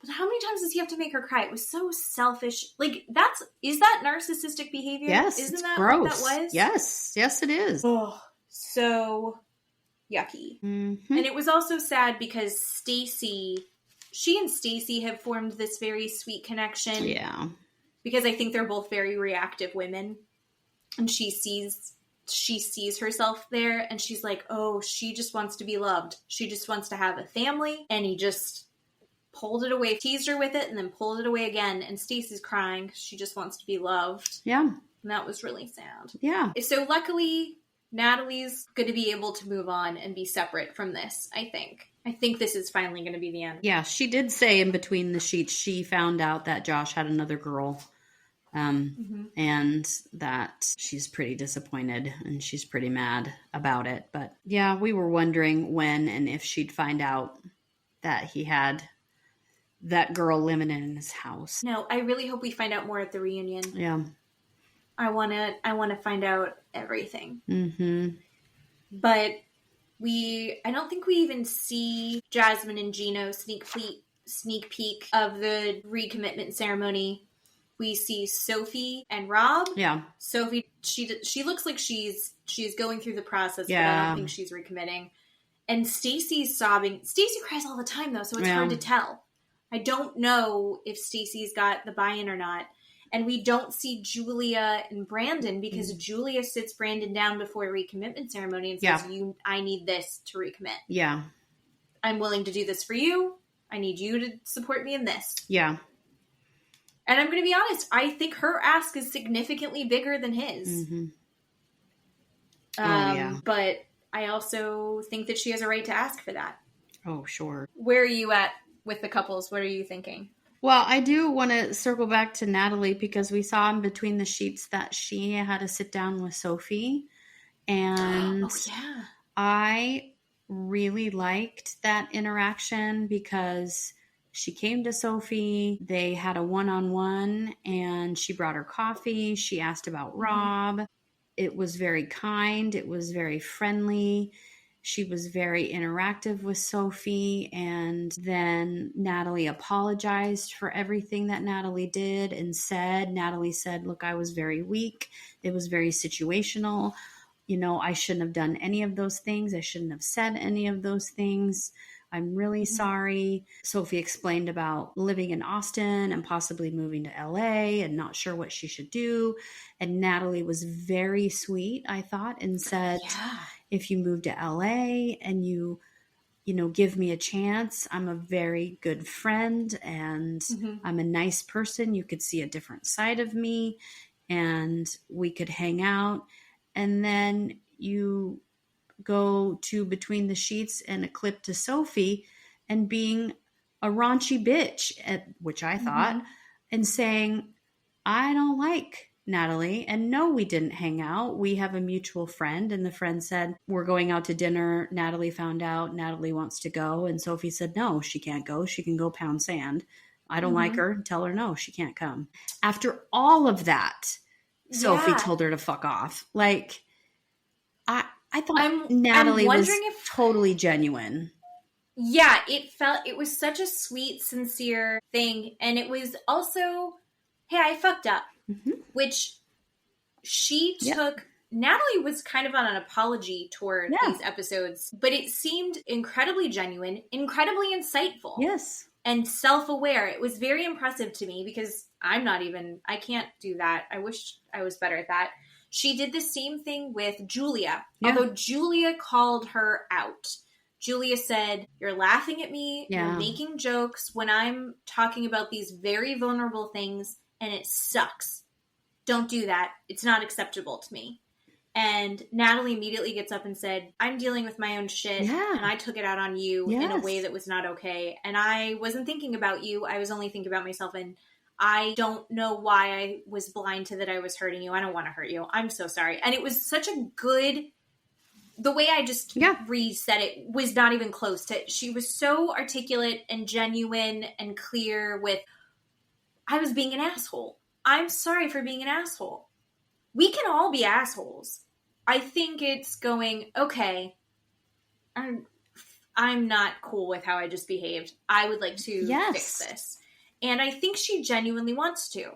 But how many times does he have to make her cry? It was so selfish. Like, is that narcissistic behavior? Yes. Isn't it's that gross. what that was? Yes. Yes, it is. Oh, so yucky. Mm-hmm. And it was also sad because she and Stacy have formed this very sweet connection. Yeah. Because I think they're both very reactive women. And she sees herself there and she's like, oh, she just wants to be loved. She just wants to have a family. And he just pulled it away, teased her with it, and then pulled it away again. And Stacy's crying because she just wants to be loved. Yeah. And that was really sad. Yeah. So luckily, Natalie's going to be able to move on and be separate from this, I think. I think this is finally going to be the end. Yeah, she did say in between the sheets she found out that Josh had another girl. And that she's pretty disappointed and she's pretty mad about it. But yeah, we were wondering when and if she'd find out that he had that girl living in his house. No, I really hope we find out more at the reunion. Yeah. I want to find out everything. Mm-hmm. But I don't think we even see Jasmine and Gino sneak peek of the recommitment ceremony. We see Sophie and Rob. Yeah. Sophie, she looks like she's going through the process, Yeah. but I don't think she's recommitting. And Stacy's sobbing. Stacy cries all the time though, so it's hard to tell. I don't know if Stacy's got the buy-in or not. And we don't see Julia and Brandon because Julia sits Brandon down before a recommitment ceremony and says, I need this to recommit. Yeah. I'm willing to do this for you. I need you to support me in this. Yeah. And I'm going to be honest, I think her ask is significantly bigger than his. Mm-hmm. Yeah. But I also think that she has a right to ask for that. Oh, sure. Where are you at with the couples? What are you thinking? Well, I do want to circle back to Natalie because we saw in between the sheets that she had to sit down with Sophie. And I really liked that interaction because she came to Sophie, they had a one-on-one, and she brought her coffee. She asked about Rob. It was very kind. It was very friendly. She was very interactive with Sophie. And then Natalie apologized for everything that Natalie did and said. Natalie said, look, I was very weak. It was very situational. I shouldn't have done any of those things. I shouldn't have said any of those things. I'm really sorry. Sophie explained about living in Austin and possibly moving to LA and not sure what she should do. And Natalie was very sweet, I thought, and said, if you move to LA and you give me a chance, I'm a very good friend and I'm a nice person. You could see a different side of me and we could hang out. And then you go to between the sheets and a clip to Sophie and being a raunchy bitch, which I thought, and saying, I don't like Natalie. And no, we didn't hang out. We have a mutual friend. And the friend said, we're going out to dinner. Natalie found out Natalie wants to go. And Sophie said, no, she can't go. She can go pound sand. I don't like her. Tell her no, she can't come. After all of that, Sophie told her to fuck off. Like, I thought Natalie was totally genuine. Yeah, it was such a sweet, sincere thing. And it was also, hey, I fucked up. Which she took. Natalie was kind of on an apology toward these episodes, but it seemed incredibly genuine, incredibly insightful. Yes. And self-aware. It was very impressive to me because I can't do that. I wish I was better at that. She did the same thing with Julia, although Julia called her out. Julia said, you're laughing at me, you're making jokes when I'm talking about these very vulnerable things, and it sucks. Don't do that. It's not acceptable to me. And Natalie immediately gets up and said, I'm dealing with my own shit, and I took it out on you in a way that was not okay. And I wasn't thinking about you. I was only thinking about myself. And I don't know why I was blind to that I was hurting you. I don't want to hurt you. I'm so sorry. And it was such a good... The way I just re-said it was not even close to it. She was so articulate and genuine and clear with, I was being an asshole. I'm sorry for being an asshole. We can all be assholes. I think it's going, okay, I'm not cool with how I just behaved. I would like to fix this. And I think she genuinely wants to.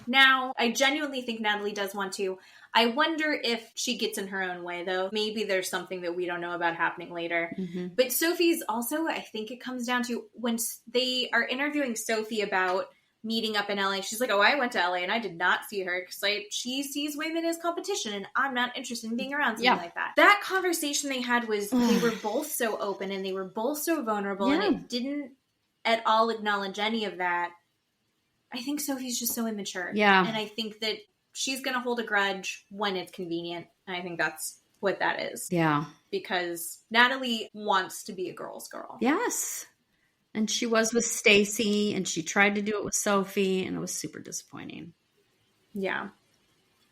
Now, I genuinely think Natalie does want to. I wonder if she gets in her own way, though. Maybe there's something that we don't know about happening later. Mm-hmm. But Sophie's also, I think it comes down to when they are interviewing Sophie about meeting up in LA. She's like, oh, I went to LA and I did not see her because she sees women as competition and I'm not interested in being around something like that. That conversation they had was they were both so open and they were both so vulnerable and it didn't at all acknowledge any of that. I think Sophie's just so immature. Yeah. And I think that she's going to hold a grudge when it's convenient. And I think that's what that is. Yeah. Because Natalie wants to be a girl's girl. Yes. And she was with Stacy, and she tried to do it with Sophie, and it was super disappointing. Yeah.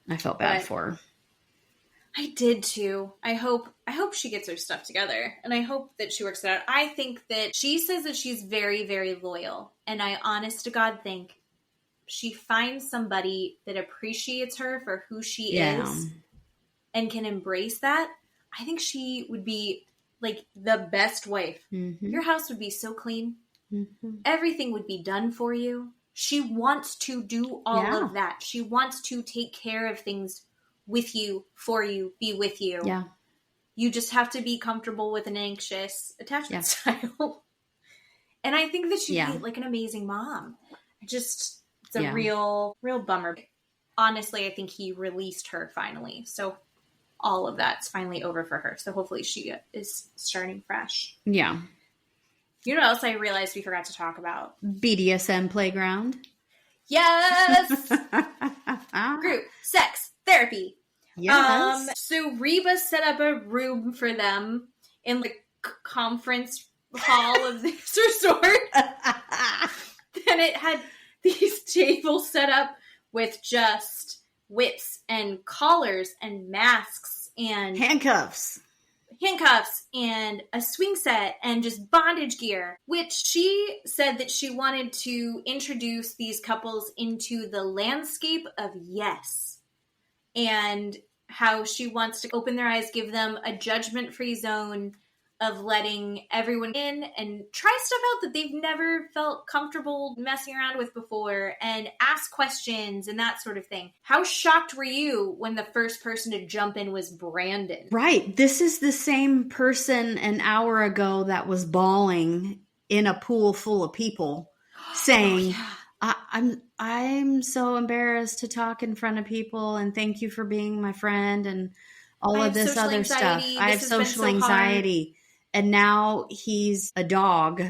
I felt bad for her. I did too. I hope she gets her stuff together, and I hope that she works it out. I think that she says that she's very, very loyal, and I honest to God think she finds somebody that appreciates her for who she is and can embrace that. I think she would be like the best wife. Mm-hmm. Your house would be so clean. Mm-hmm. Everything would be done for you. She wants to do all of that. She wants to take care of things with you, for you, be with you. Yeah. You just have to be comfortable with an anxious attachment style. And I think that she'd be like an amazing mom. It's a real bummer. Honestly, I think he released her finally. So all of that's finally over for her. So hopefully she is starting fresh. Yeah. You know what else I realized we forgot to talk about? BDSM playground. Yes! Group, sex, therapy. Yes. So Reba set up a room for them in the conference hall of this resort. And it had these tables set up with just whips and collars and masks and handcuffs and a swing set and just bondage gear, which she said that she wanted to introduce these couples into the landscape of yes, and how she wants to open their eyes, give them a judgment-free zone of letting everyone in and try stuff out that they've never felt comfortable messing around with before and ask questions and that sort of thing. How shocked were you when the first person to jump in was Brandon? Right. This is the same person an hour ago that was bawling in a pool full of people saying, I'm so embarrassed to talk in front of people and thank you for being my friend and all of this other stuff. I have social anxiety. And now he's a dog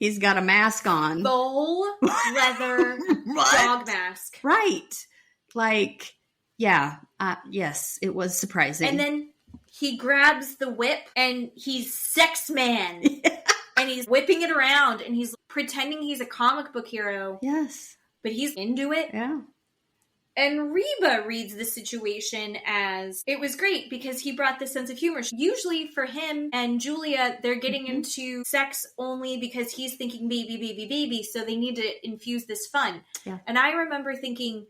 he's got a mask on. Full leather dog mask. Right. Like, yes, it was surprising. And then he grabs the whip and he's sex man. And he's whipping it around and he's pretending he's a comic book hero. Yes. But he's into it. Yeah. And Reba reads the situation as, it was great because he brought this sense of humor. Usually for him and Julia, they're getting into sex only because he's thinking baby, baby, baby, so they need to infuse this fun. Yeah. And I remember thinking,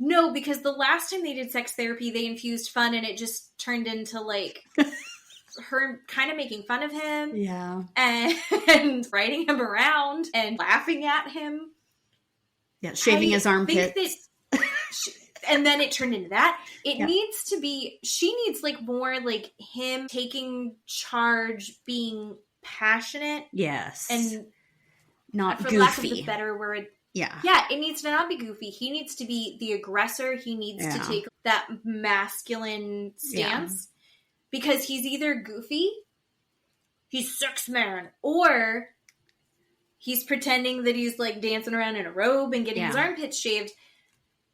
no, because the last time they did sex therapy, they infused fun and it just turned into like her kind of making fun of him. Yeah. And riding him around and laughing at him. Yeah, shaving his armpits. And then it turned into that. It needs to be, she needs like more like him taking charge, being passionate. Yes. And not for goofy. lack of a better word. Yeah. Yeah, it needs to not be goofy. He needs to be the aggressor. He needs to take that masculine stance because he's either goofy, he's sex man, or he's pretending that he's like dancing around in a robe and getting his armpits shaved.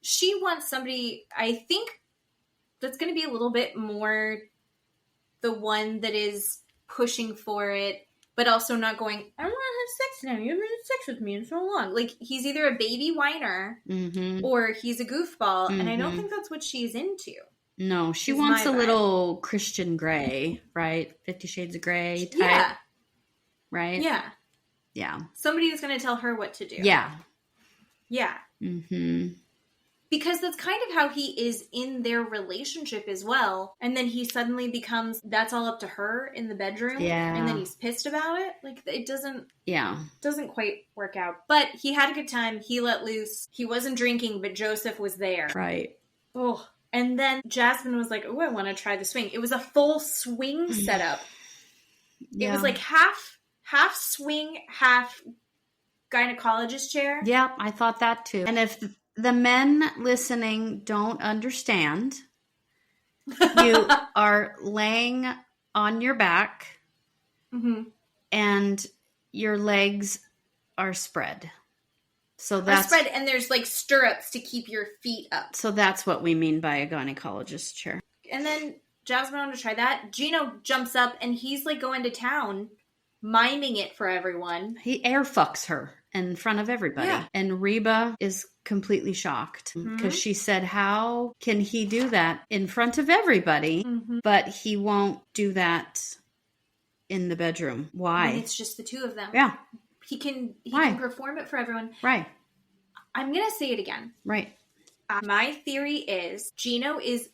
She wants somebody, I think that's going to be a little bit more the one that is pushing for it, but also not going, I want to have sex now. You haven't had sex with me in so long. Like, he's either a baby whiner or he's a goofball, and I don't think that's what she's into. No, she wants a little Christian Grey, right? 50 Shades of Grey type. Yeah. Right? Yeah. Yeah. Somebody is going to tell her what to do. Yeah. Yeah. Because that's kind of how he is in their relationship as well. And then he suddenly becomes, that's all up to her in the bedroom. Yeah. And then he's pissed about it. Like, it doesn't quite work out. But he had a good time. He let loose. He wasn't drinking, but Joseph was there. Right. Oh. And then Jasmine was like, oh, I want to try the swing. It was a full swing setup. Yeah. It was like half swing, half gynecologist chair. Yeah, I thought that too. And if the men listening don't understand, you are laying on your back and your legs are spread. So that's spread, and there's like stirrups to keep your feet up. So that's what we mean by a gynecologist chair. And then Jasmine wanted to try that. Gino jumps up and he's like going to town, miming it for everyone. He air fucks her in front of everybody. Yeah. And Reba is completely shocked because she said, how can he do that in front of everybody, but he won't do that in the bedroom? Why? When it's just the two of them. Yeah. He can perform it for everyone. Right. I'm going to say it again. Right. My theory is Gino is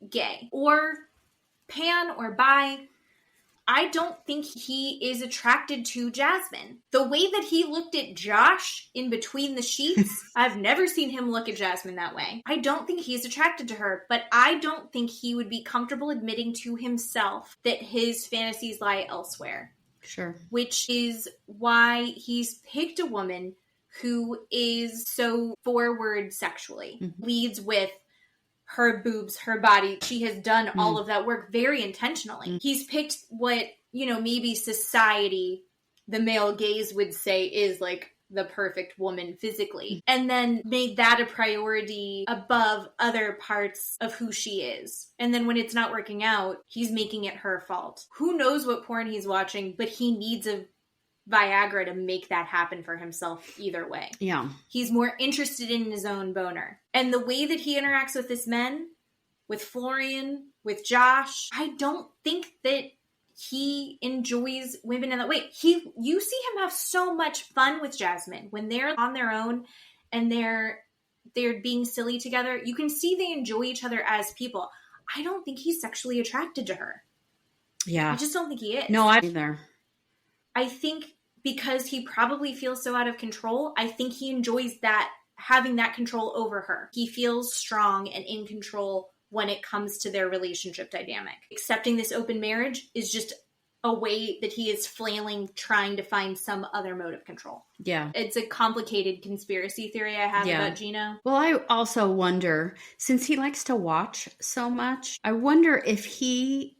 gay or pan or bi. I don't think he is attracted to Jasmine. The way that he looked at Josh in between the sheets, I've never seen him look at Jasmine that way. I don't think he's attracted to her, but I don't think he would be comfortable admitting to himself that his fantasies lie elsewhere. Sure. Which is why he's picked a woman who is so forward sexually, leads with her boobs, her body. She has done all of that work very intentionally. He's picked what, maybe society, the male gaze would say is like the perfect woman physically, and then made that a priority above other parts of who she is. And then when it's not working out, he's making it her fault. Who knows what porn he's watching, but he needs a Viagra to make that happen for himself either way. Yeah. He's more interested in his own boner. And the way that he interacts with his men, with Florian, with Josh, I don't think that he enjoys women in that way. You see him have so much fun with Jasmine when they're on their own and they're being silly together. You can see they enjoy each other as people. I don't think he's sexually attracted to her. Yeah. I just don't think he is. No, I either. I think because he probably feels so out of control, I think he enjoys that, having that control over her. He feels strong and in control when it comes to their relationship dynamic. Accepting this open marriage is just a way that he is flailing, trying to find some other mode of control. Yeah. It's a complicated conspiracy theory I have about Gino. Well, I also wonder, since he likes to watch so much, I wonder if he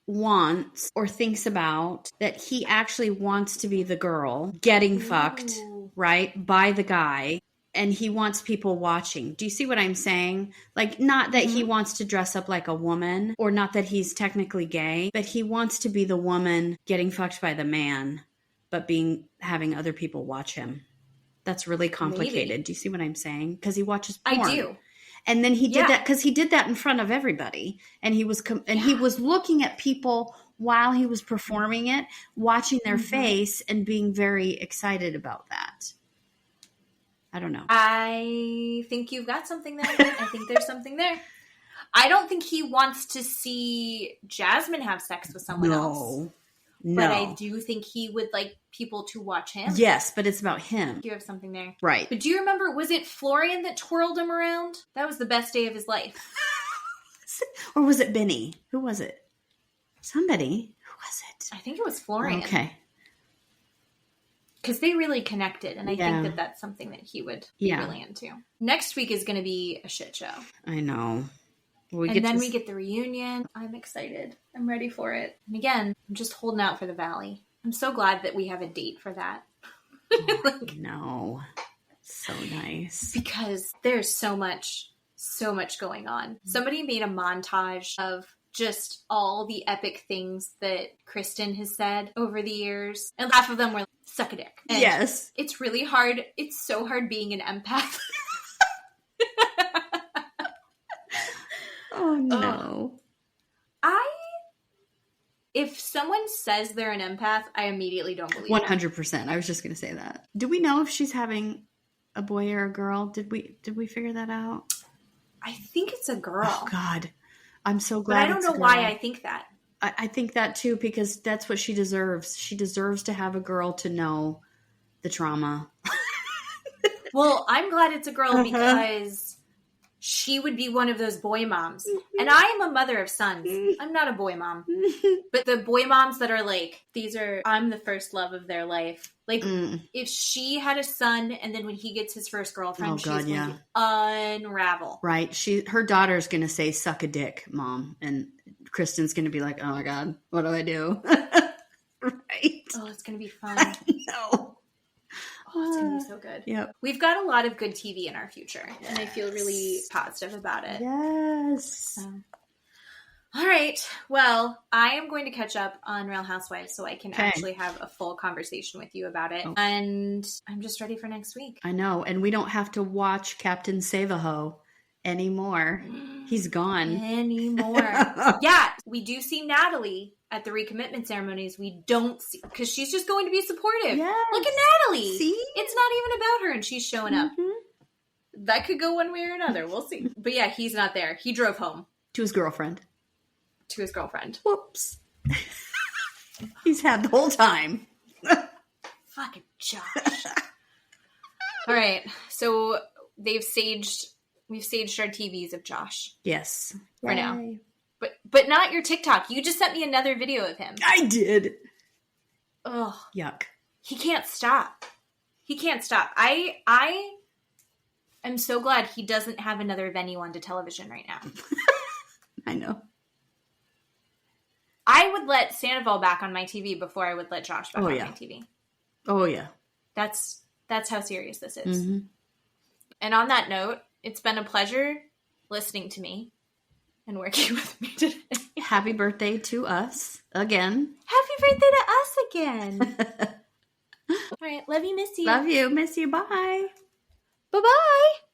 wants or thinks about that he actually wants to be the girl getting fucked, right, by the guy. And he wants people watching. Do you see what I'm saying? Like, not that he wants to dress up like a woman, or not that he's technically gay, but he wants to be the woman getting fucked by the man, but having other people watch him. That's really complicated. Maybe. Do you see what I'm saying? Because he watches porn. I do. And then he did that because he did that in front of everybody, and he was he was looking at people while he was performing it, watching their face, and being very excited about that. I don't know. I think you've got something there. I think there's something there. I don't think he wants to see Jasmine have sex with someone else. No. But I do think he would like people to watch him. Yes, but it's about him. You have something there. Right. But do you remember, was it Florian that twirled him around? That was the best day of his life. Or was it Benny? Who was it? Somebody. Who was it? I think it was Florian. Okay. Because they really connected, and I think that that's something that he would be really into. Next week is going to be a shit show. I know. We get the reunion. I'm excited. I'm ready for it. And again, I'm just holding out for the Valley. I'm so glad that we have a date for that. No. So nice. Because there's so much so much going on. Somebody made a montage of just all the epic things that Kristen has said over the years. And half of them were like, suck a dick. And yes. it's really hard. It's so hard being an empath. Oh, no. If someone says they're an empath, I immediately don't believe 100%. I was just going to say that. Do we know if she's having a boy or a girl? Did we figure that out? I think it's a girl. Oh, God. I'm so glad. But I don't know why I think that. I think that, too, because that's what she deserves. She deserves to have a girl to know the trauma. Well, I'm glad it's a girl because she would be one of those boy moms. And I am a mother of sons. I'm not a boy mom. But the boy moms that are like, I'm the first love of their life. Like, if she had a son and then when he gets his first girlfriend, she's going to unravel. Right. Her daughter's going to say, suck a dick, Mom. And Kristen's going to be like, oh my God, what do I do? Right. Oh, it's going to be fun. No. Oh, it's going to be so good. Yep. We've got a lot of good TV in our future, and I feel really positive about it. Yes. All right. Well, I am going to catch up on Real Housewives so I can actually have a full conversation with you about it. Oh. And I'm just ready for next week. I know. And we don't have to watch Captain Save-A-Ho anymore. He's gone. Anymore. Yeah. We do see Natalie at the recommitment ceremonies. We don't see, because she's just going to be supportive. Yes. Look at Natalie. See? It's not even about her and she's showing up. That could go one way or another. We'll see. But yeah, he's not there. He drove home. To his girlfriend. Whoops. He's had the whole time. Fucking Josh. All right. So we've saged our TVs of Josh. Yes. For now. But not your TikTok. You just sent me another video of him. I did. Ugh. Yuck. He can't stop. I am so glad he doesn't have another venue onto television right now. I know. I would let Sandoval back on my TV before I would let Josh back on my TV. Oh, yeah. That's how serious this is. Mm-hmm. And on that note, it's been a pleasure listening to me and working with me today. Happy birthday to us again. Happy birthday to us again. All right. Love you, miss you. Love you. Miss you. Bye. Bye-bye.